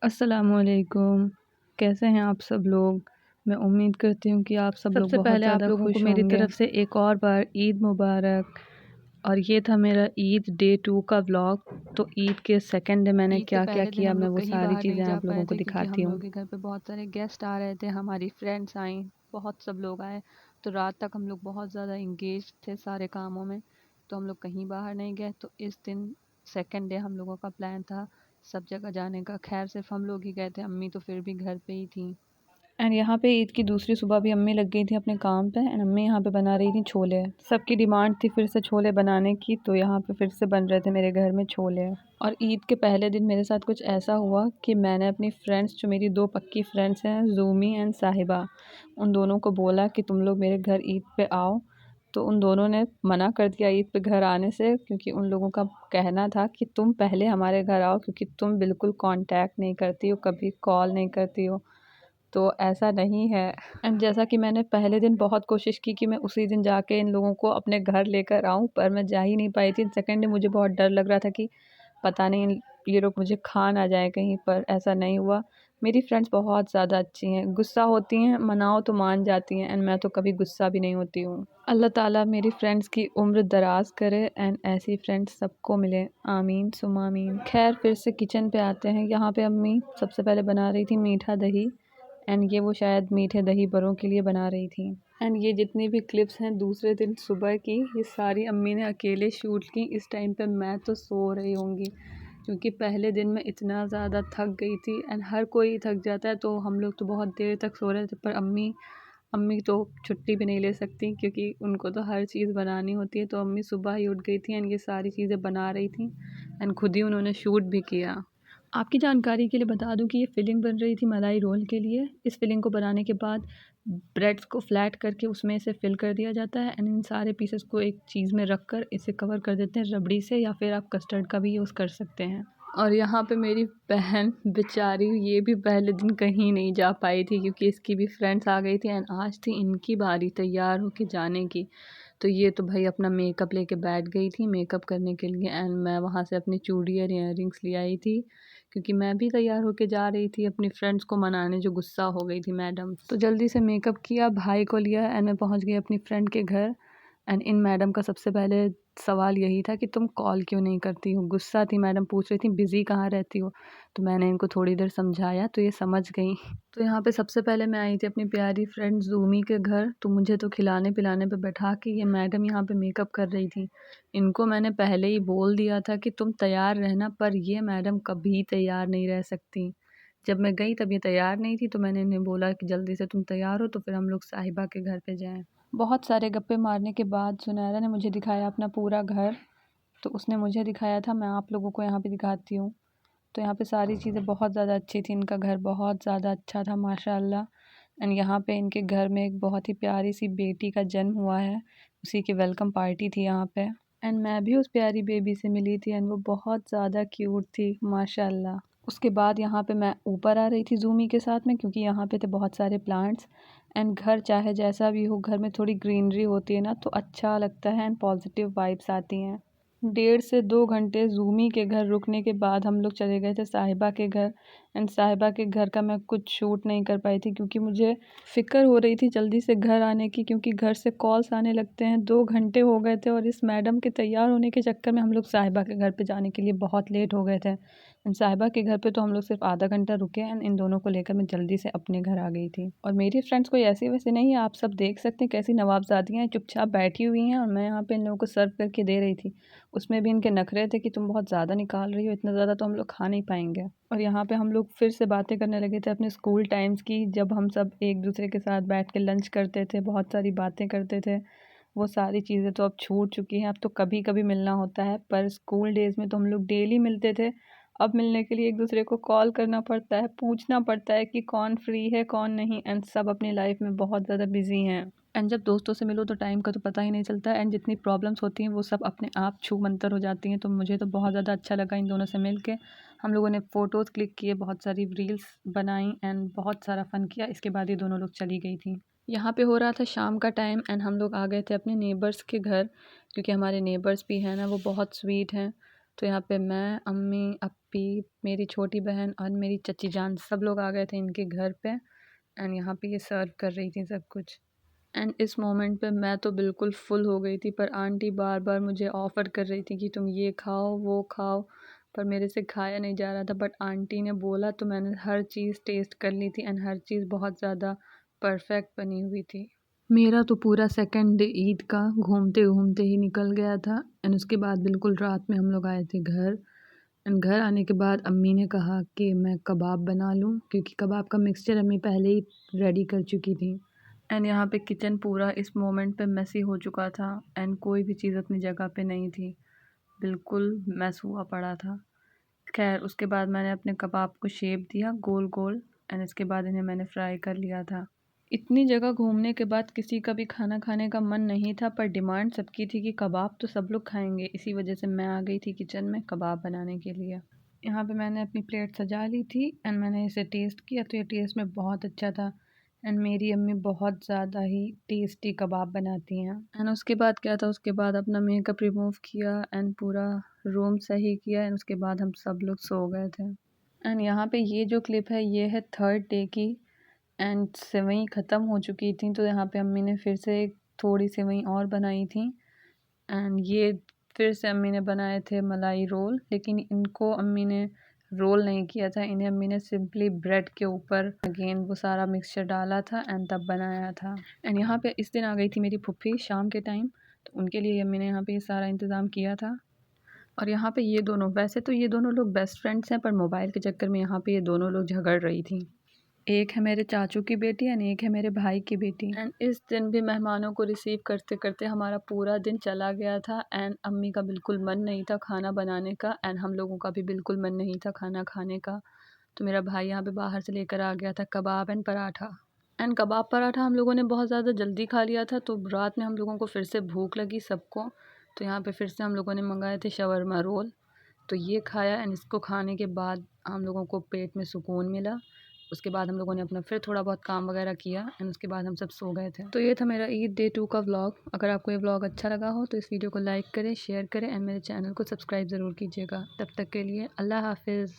अस्सलामुअलैकुम। कैसे हैं आप सब लोग? मैं उम्मीद करती हूँ कि आप सब लोग सबसे बहुत पहले आप ज़्यादा लोगों को खुश मेरी होंगे। तरफ से एक और बार ईद मुबारक। और ये था मेरा ईद डे 2 का व्लॉग। तो ईद के सेकंड डे मैंने ईद के क्या-क्या पहले दिन किया हम मैं लोग वो कहीं सारी बाहर नहीं चीज़ें जा आप पाए लोगों को थे क्योंकि दिखाती हम हूँ। लोग के घर पे बहुत सारे गेस्ट आ रहे थे, हमारी फ्रेंड्स आई, बहुत सब लोग आए। तो रात तक हम लोग बहुत ज़्यादा इंगेज थे सारे कामों में, तो हम लोग कहीं बाहर नहीं गए। तो इस दिन सेकंड डे हम लोगों का प्लान था सब जगह जाने का। खैर सिर्फ हम लोग ही गए थे, अम्मी तो फिर भी घर पे ही थी। एंड यहाँ पे ईद की दूसरी सुबह भी अम्मी लग गई थी अपने काम पे एंड अम्मी यहाँ पे बना रही थी छोले। सबकी डिमांड थी फिर से छोले बनाने की, तो यहाँ पे फिर से बन रहे थे मेरे घर में छोले। और ईद के पहले दिन मेरे साथ कुछ ऐसा हुआ कि मैंने अपनी फ्रेंड्स, जो मेरी 2 पक्की फ्रेंड्स हैं ज़ूमी एंड साहिबा, उन दोनों को बोला कि तुम लोग मेरे घर ईद पे आओ। तो उन दोनों ने मना कर दिया ईद पे घर आने से, क्योंकि उन लोगों का कहना था कि तुम पहले हमारे घर आओ, क्योंकि तुम बिल्कुल कांटेक्ट नहीं करती हो, कभी कॉल नहीं करती हो। तो ऐसा नहीं है। एंड जैसा कि मैंने पहले दिन बहुत कोशिश की कि मैं उसी दिन जाके इन लोगों को अपने घर लेकर आऊँ, पर मैं जा ही नहीं पाई थी। सेकंड डे मुझे बहुत डर लग रहा था कि पता नहीं ये लोग मुझे खा ना जाए कहीं, पर ऐसा नहीं हुआ। मेरी फ्रेंड्स बहुत ज़्यादा अच्छी हैं, गुस्सा होती हैं, मनाओ तो मान जाती हैं, एंड मैं तो कभी गुस्सा भी नहीं होती हूँ। अल्लाह ताला मेरी फ्रेंड्स की उम्र दराज करे एंड ऐसी फ्रेंड्स सबको मिले, आमीन सुम्मा आमीन। खैर फिर से किचन पे आते हैं। यहाँ पे अम्मी सबसे पहले बना रही थी मीठा दही, एंड ये वो शायद मीठे दही बड़ों के लिए बना रही थी। एंड ये जितनी भी क्लिप्स हैं दूसरे दिन सुबह की, ये सारी अम्मी ने अकेले शूट की। इस टाइम पे मैं तो सो रही होंगी, क्योंकि पहले दिन मैं इतना ज़्यादा थक गई थी। एंड हर कोई थक जाता है, तो हम लोग तो बहुत देर तक सो रहे थे, पर अम्मी अम्मी तो छुट्टी भी नहीं ले सकती, क्योंकि उनको तो हर चीज़ बनानी होती है। तो अम्मी सुबह ही उठ गई थी एंड ये सारी चीज़ें बना रही थी, एंड खुद ही उन्होंने शूट भी किया। आपकी जानकारी के लिए बता दूं कि ये फिलिंग बन रही थी मलाई रोल के लिए। इस फिलिंग को बनाने के बाद ब्रेड्स को फ्लैट करके उसमें इसे फिल कर दिया जाता है, एंड इन सारे पीसेस को एक चीज़ में रख कर इसे कवर कर देते हैं रबड़ी से, या फिर आप कस्टर्ड का भी यूज़ कर सकते हैं। और यहाँ पे मेरी बहन बेचारी, ये भी पहले दिन कहीं नहीं जा पाई थी, क्योंकि इसकी भी फ्रेंड्स आ गई थी एंड आज थी इनकी बारी तैयार होके जाने की। तो ये तो भाई अपना मेकअप लेके बैठ गई थी मेकअप करने के लिए, एंड मैं वहाँ से अपनी चूड़ी और इयररिंग्स ले आई थी, क्योंकि मैं भी तैयार होके जा रही थी अपनी फ्रेंड्स को मनाने, जो गुस्सा हो गई थी मैडम। तो जल्दी से मेकअप किया, भाई को लिया, एंड मैं पहुँच गई अपनी फ्रेंड के घर। एंड इन मैडम का सबसे पहले सवाल यही था कि तुम कॉल क्यों नहीं करती हो। गुस्सा थी मैडम, पूछ रही थी बिज़ी कहाँ रहती हो। तो मैंने इनको थोड़ी देर समझाया तो ये समझ गई। तो यहाँ पे सबसे पहले मैं आई थी अपनी प्यारी फ्रेंड ज़ूमी के घर। तो मुझे तो खिलाने पिलाने पे बैठा के ये मैडम यहाँ पे मेकअप कर रही थी। इनको मैंने पहले ही बोल दिया था कि तुम तैयार रहना, पर ये मैडम कभी तैयार नहीं रह सकती। जब मैं गई तब ये तैयार नहीं थी, तो मैंने इन्हें बोला कि जल्दी से तुम तैयार हो तो फिर हम लोग साहिबा के घर पे जाएं। बहुत सारे गप्पे मारने के बाद सुनैरा ने मुझे दिखाया अपना पूरा घर। तो उसने मुझे दिखाया था, मैं आप लोगों को यहाँ पे दिखाती हूँ। तो यहाँ पे सारी चीज़ें बहुत ज़्यादा अच्छी थी, इनका घर बहुत ज़्यादा अच्छा था माशाल्लाह। एंड यहाँ पे इनके घर में एक बहुत ही प्यारी सी बेटी का जन्म हुआ है, उसी की वेलकम पार्टी थी यहाँ पे। एंड मैं भी उस प्यारी बेबी से मिली थी, एंड वो बहुत ज़्यादा क्यूट थी माशाल्लाह। उसके बाद यहाँ पे मैं ऊपर आ रही थी ज़ूमी के साथ में, क्योंकि यहाँ पे थे बहुत सारे प्लांट्स। एंड घर चाहे जैसा भी हो, घर में थोड़ी ग्रीनरी होती है ना, तो अच्छा लगता है एंड पॉजिटिव वाइब्स आती हैं। 1.5 से 2 घंटे ज़ूमी के घर रुकने के बाद हम लोग चले गए थे साहिबा के घर। एंड साहिबा के घर का मैं कुछ शूट नहीं कर पाई थी, क्योंकि मुझे फ़िक्र हो रही थी जल्दी से घर आने की, क्योंकि घर से कॉल्स आने लगते हैं। 2 घंटे हो गए थे, और इस मैडम के तैयार होने के चक्कर में हम लोग साहिबा के घर पे जाने के लिए बहुत लेट हो गए थे। एंड साहिबा के घर पे तो हम लोग सिर्फ आधा घंटा रुके, एंड इन दोनों को लेकर मैं जल्दी से अपने घर आ गई थी। और मेरी फ्रेंड्स कोई ऐसी वैसे नहीं है, आप सब देख सकते हैं कैसी नवाबजादियाँ हैं, चुपचाप बैठी हुई हैं, और मैं यहाँ पे इन लोगों को सर्व करके दे रही थी। उसमें भी इनके नखरे थे कि तुम बहुत ज़्यादा निकाल रही हो, इतना ज़्यादा तो हम लोग खा नहीं पाएंगे। और यहाँ पे हम लोग फिर से बातें करने लगे थे अपने स्कूल टाइम्स की, जब हम सब एक दूसरे के साथ बैठ के लंच करते थे, बहुत सारी बातें करते थे। वो सारी चीज़ें तो अब छूट चुकी हैं, अब तो कभी कभी मिलना होता है, पर स्कूल डेज़ में तो हम लोग डेली मिलते थे। अब मिलने के लिए एक दूसरे को कॉल करना पड़ता है, पूछना पड़ता है कि कौन फ्री है कौन नहीं, एंड सब अपनी लाइफ में बहुत ज़्यादा बिजी हैं। एंड जब दोस्तों से मिलो तो टाइम का तो पता ही नहीं चलता, एंड जितनी प्रॉब्लम्स होती हैं वो सब अपने आप छू मंतर हो जाती हैं। तो मुझे तो बहुत ज़्यादा अच्छा लगा इन दोनों से मिल के। हम लोगों ने फ़ोटोज़ क्लिक किए, बहुत सारी रील्स बनाई, एंड बहुत सारा फ़न किया। इसके बाद ये दोनों लोग चली गई थी। यहाँ पे हो रहा था शाम का टाइम, एंड हम लोग आ गए थे अपने नेबर्स के घर, क्योंकि हमारे नेबर्स भी हैं ना, वो बहुत स्वीट हैं। तो यहाँ पे मैं, अम्मी, अप्पी, मेरी छोटी बहन और मेरी चची जान सब लोग आ गए थे इनके घर पे। एंड यहाँ पे ये सर्व कर रही थी सब कुछ। एंड इस मोमेंट पे मैं तो बिल्कुल फुल हो गई थी, पर आंटी बार बार मुझे ऑफ़र कर रही थी कि तुम ये खाओ वो खाओ, पर मेरे से खाया नहीं जा रहा था। बट आंटी ने बोला तो मैंने हर चीज़ टेस्ट कर ली थी एंड हर चीज़ बहुत ज़्यादा परफेक्ट बनी हुई थी। मेरा तो पूरा सेकंड डे ईद का घूमते घूमते ही निकल गया था। एंड उसके बाद बिल्कुल रात में हम लोग आए थे घर। एंड घर आने के बाद अम्मी ने कहा कि मैं कबाब बना लूँ, क्योंकि कबाब का मिक्सचर अम्मी पहले ही रेडी कर चुकी थी। एंड यहाँ पे किचन पूरा इस मोमेंट पे मेसी हो चुका था एंड कोई भी चीज़ अपनी जगह पे नहीं थी, बिल्कुल मेस हुआ पड़ा था। खैर उसके बाद मैंने अपने कबाब को शेप दिया गोल गोल एंड इसके बाद इन्हें मैंने फ्राई कर लिया था। इतनी जगह घूमने के बाद किसी का भी खाना खाने का मन नहीं था, पर डिमांड सबकी थी कि कबाब तो सब लोग खाएंगे, इसी वजह से मैं आ गई थी किचन में कबाब बनाने के लिए। यहाँ पे मैंने अपनी प्लेट सजा ली थी एंड मैंने इसे टेस्ट किया, तो ये टेस्ट में बहुत अच्छा था। एंड मेरी अम्मी बहुत ज़्यादा ही टेस्टी कबाब बनाती हैं। एंड उसके बाद क्या था, उसके बाद अपना मेकअप रिमूव किया एंड पूरा रूम सही किया एंड उसके बाद हम सब लोग सो गए थे। एंड यहाँ पे ये जो क्लिप है ये है थर्ड डे की। एंड सेवई ख़त्म हो चुकी थी, तो यहाँ पे अम्मी ने फिर से थोड़ी सेवई और बनाई थी। एंड ये फिर से अम्मी ने बनाए थे मलाई रोल, लेकिन इनको अम्मी ने रोल नहीं किया था, इन्हें अम्मी ने सिंपली ब्रेड के ऊपर अगेन वो सारा मिक्सचर डाला था एंड तब बनाया था। एंड यहाँ पे इस दिन आ गई थी मेरी फुफ्फी शाम के टाइम, तो उनके लिए अम्मी ने यहाँ पे ये सारा इंतज़ाम किया था। और यहाँ पे ये दोनों, वैसे तो ये दोनों लोग बेस्ट फ्रेंड्स हैं, पर मोबाइल के चक्कर में यहाँ पे ये दोनों लोग झगड़ रही थी। एक है मेरे चाचू की बेटी एंड एक है मेरे भाई की बेटी। एंड इस दिन भी मेहमानों को रिसीव करते करते हमारा पूरा दिन चला गया था। एंड अम्मी का बिल्कुल मन नहीं था खाना बनाने का एंड हम लोगों का भी बिल्कुल मन नहीं था खाना खाने का। तो मेरा भाई यहाँ पे बाहर से लेकर आ गया था कबाब एंड पराठा। एंड कबाब पराठा हम लोगों ने बहुत ज़्यादा जल्दी खा लिया था, तो रात में हम लोगों को फिर से भूख लगी सबको, तो यहाँ पे फिर से हम लोगों ने मंगाए थे शवरमा रोल। तो ये खाया एंड इसको खाने के बाद हम लोगों को पेट में सुकून मिला। उसके बाद हम लोगों ने अपना फिर थोड़ा बहुत काम वगैरह किया एंड उसके बाद हम सब सो गए थे। तो ये था मेरा ईद डे 2 का व्लॉग। अगर आपको ये व्लॉग अच्छा लगा हो तो इस वीडियो को लाइक करें, शेयर करें एंड मेरे चैनल को सब्सक्राइब ज़रूर कीजिएगा। तब तक के लिए अल्लाह हाफिज़।